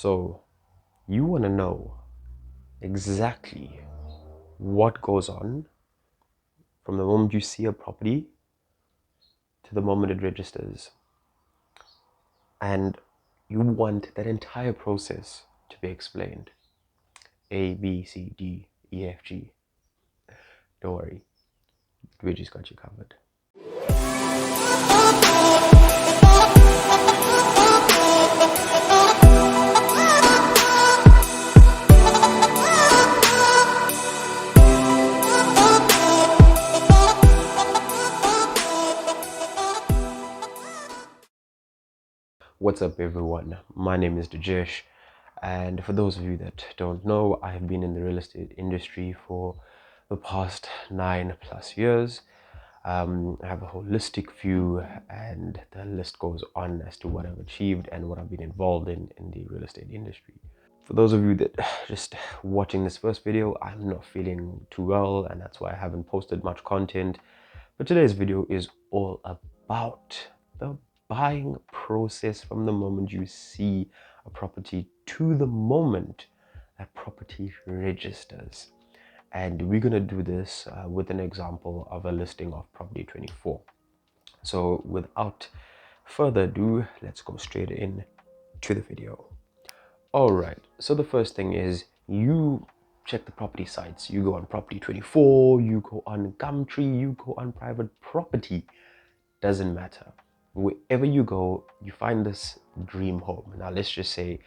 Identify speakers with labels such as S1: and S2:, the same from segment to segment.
S1: So you want to know exactly what goes on from the moment you see a property to the moment it registers. And you want that entire process to be explained. A, B, C, D, E, F, G. Don't worry, we just got you covered. What's up, everyone? My name is Dajesh, and for those of you that don't know, I have been in the real estate industry for the past 9+ years. I have a holistic view, and the list goes on as to what I've achieved and what I've been involved in the real estate industry. For those of you that just watching this first video, I'm not feeling too well, and that's why I haven't posted much content. But today's video is all about the buying process from the moment you see a property to the moment that property registers. And we're going to do this with an example of a listing of Property 24. So without further ado, let's go straight in to the video. All right, so the first thing is you check the property sites. You go on Property 24, you go on Gumtree, you go on Private Property. Doesn't matter. Wherever you go, you find this dream home. Now, let's just say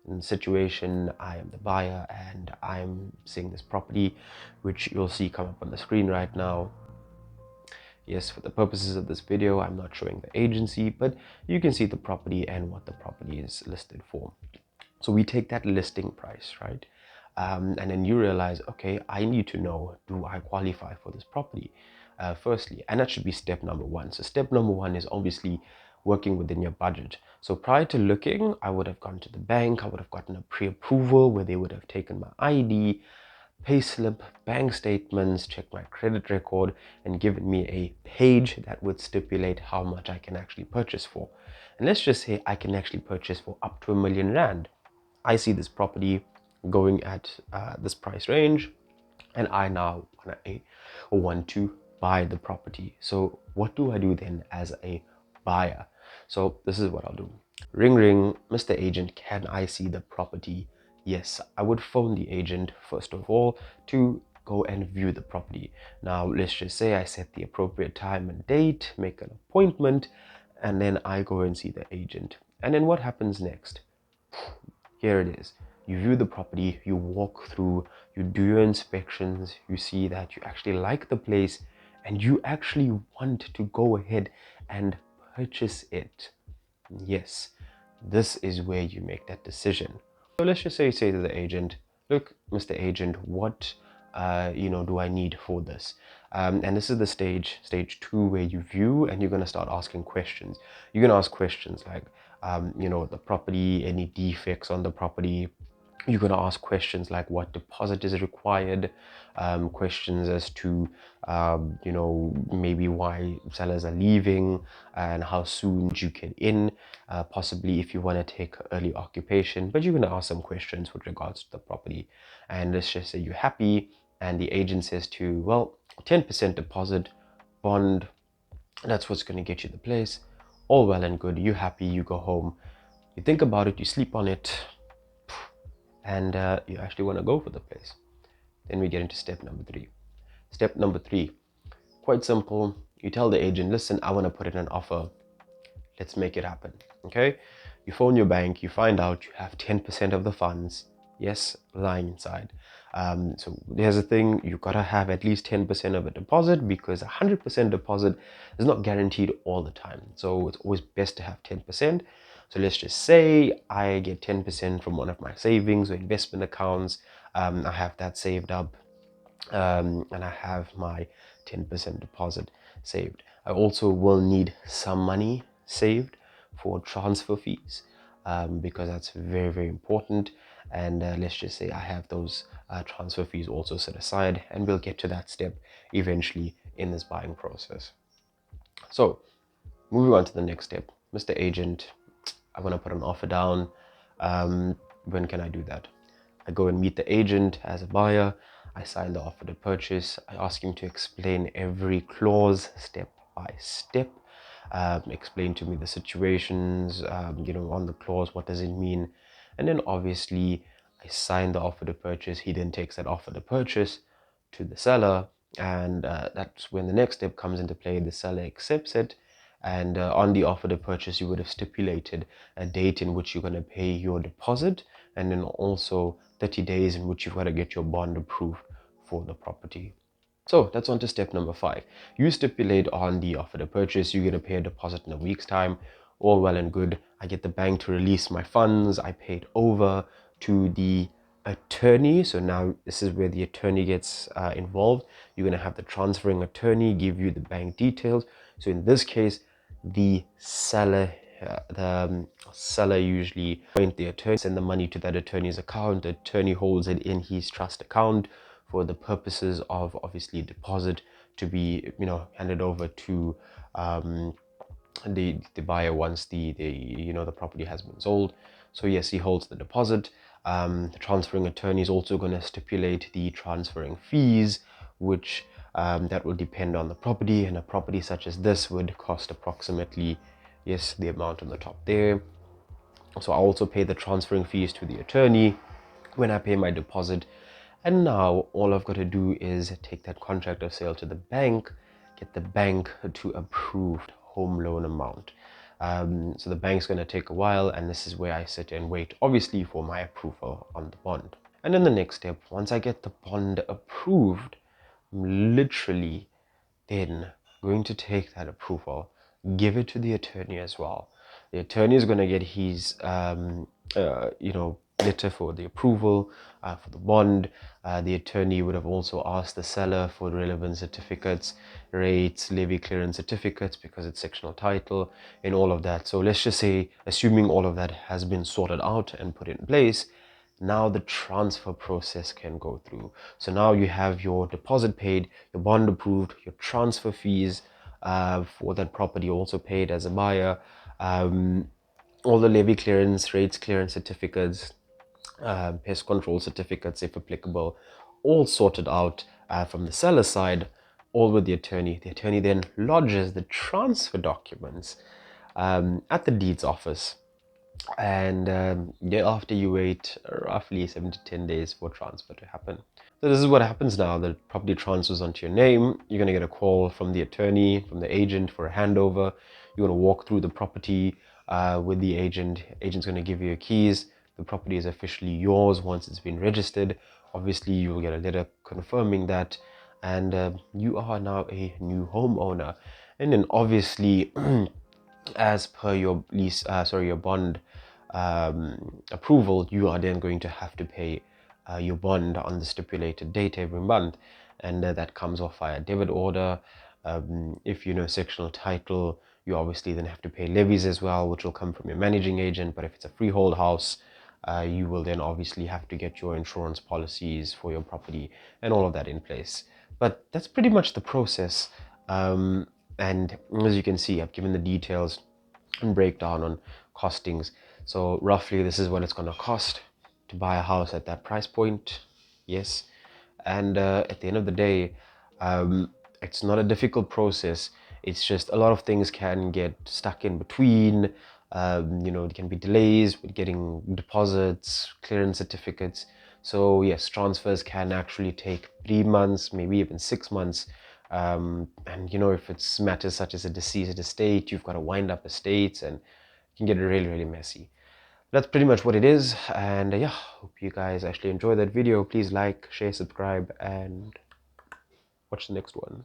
S1: in the situation, I am the buyer and I'm seeing this property, which you'll see come up on the screen right now. Yes, for the purposes of this video, I'm not showing the agency, but you can see the property and what the property is listed for. So we take that listing price, right? And then you realize, okay, I need to know, do I qualify for this property? Firstly, and that should be step number one. So step number one is obviously working within your budget. So prior to looking, I would have gone to the bank, I would have gotten a pre-approval where they would have taken my ID, payslip, bank statements, checked my credit record, and given me a page that would stipulate how much I can actually purchase for. And let's just say I can actually purchase for up to R1,000,000. I see this property going at this price range, and I now want to buy the property. So what do I do then as a buyer? So this is what I'll do. Ring ring, Mr. Agent, can I see the property? Yes, I would phone the agent first of all to go and view the property. Now let's just say I set the appropriate time and date, make an appointment, and then I go and see the agent. And then what happens next? Here it is. You view the property, you walk through, you do your inspections, you see that you actually like the place, and you actually want to go ahead and purchase it. Yes, this is where you make that decision. So let's just say to the agent, look, Mr. Agent, what do I need for this? And this is the stage 2, where you view and you're going to start asking questions. You're going to ask questions like, the property, any defects on the property. You're going to ask questions like what deposit is required, questions as to, maybe why sellers are leaving and how soon you get in, possibly if you want to take early occupation. But you're going to ask some questions with regards to the property. And let's just say you're happy and the agent says to you, well, 10% deposit, bond, that's what's going to get you the place. All well and good. You're happy, you go home, you think about it, you sleep on it, and you actually want to go for the place. Then we get into step number 3. Step number 3, quite simple. You tell the agent, listen, I want to put in an offer. Let's make it happen. Okay? You phone your bank, you find out you have 10% of the funds, yes, lying inside. So there's a thing, you gotta have at least 10% of a deposit, because 100% deposit is not guaranteed all the time. So it's always best to have 10%. So let's just say I get 10% from one of my savings or investment accounts. I have that saved up, and I have my 10% deposit saved. I also will need some money saved for transfer fees, because that's very, very important. And let's just say I have those transfer fees also set aside, and we'll get to that step eventually in this buying process. So moving on to the next step, Mr. Agent, I want to put an offer down. when can I do that? I go and meet the agent as a buyer. I sign the offer to purchase. I ask him to explain every clause step by step. Explain to me the situations, on the clause, what does it mean? And then obviously I sign the offer to purchase. He then takes that offer to purchase to the seller, and that's when the next step comes into play. The seller accepts it, and on the offer to purchase, you would have stipulated a date in which you're going to pay your deposit, and then also 30 days in which you've got to get your bond approved for the property. So that's on to step number 5. You stipulate on the offer to purchase, you're going to pay a deposit in a week's time. All well and good. I get the bank to release my funds. I pay it over to the attorney. So now this is where the attorney gets involved. You're going to have the transferring attorney give you the bank details. So in this case, the seller usually appoint the attorney, send the money to that attorney's account. The attorney holds it in his trust account for the purposes of obviously deposit to be handed over to the buyer once the property has been sold. So yes, he holds the deposit. The transferring attorney is also going to stipulate the transferring fees, which that will depend on the property, and a property such as this would cost approximately, yes, the amount on the top there. So I also pay the transferring fees to the attorney when I pay my deposit. And now all I've got to do is take that contract of sale to the bank, get the bank to approve home loan amount. So the bank's going to take a while, and this is where I sit and wait, obviously, for my approval on the bond. And then the next step, once I get the bond approved, I'm literally then going to take that approval, give it to the attorney as well. The attorney is going to get his letter for the approval for the bond. The attorney would have also asked the seller for relevant certificates, rates, levy clearance certificates, because it's sectional title and all of that. So let's just say, assuming all of that has been sorted out and put in place, now the transfer process can go through. So now you have your deposit paid, your bond approved, your transfer fees for that property also paid as a buyer, all the levy clearance, rates clearance certificates, pest control certificates if applicable, all sorted out from the seller side, all with the attorney. The attorney then lodges the transfer documents at the deeds office, and thereafter you wait roughly 7 to 10 days for transfer to happen. So this is what happens now. The property transfers onto your name. You're going to get a call from the attorney, from the agent for a handover. You're going to walk through the property with the agent. Agent's going to give you your keys. The property is officially yours once it's been registered. Obviously, you'll get a letter confirming that, and you are now a new homeowner. And then obviously, as per your your bond approval, you are then going to have to pay your bond on the stipulated date every month, and that comes off via debit order. If you know sectional title, you obviously then have to pay levies as well, which will come from your managing agent. But if it's a freehold house, you will then obviously have to get your insurance policies for your property and all of that in place. But that's pretty much the process. And as you can see, I've given the details and breakdown on costings. So roughly this is what it's going to cost to buy a house at that price point. Yes. And at the end of the day, it's not a difficult process. It's just a lot of things can get stuck in between. There can be delays with getting deposits, clearance certificates. So yes, transfers can actually take 3 months, maybe even 6 months. And if it's matters such as a deceased estate, you've got to wind up estates, and it can get really, really messy. That's pretty much what it is. And yeah, hope you guys actually enjoyed that video. Please like, share, subscribe, and watch the next one.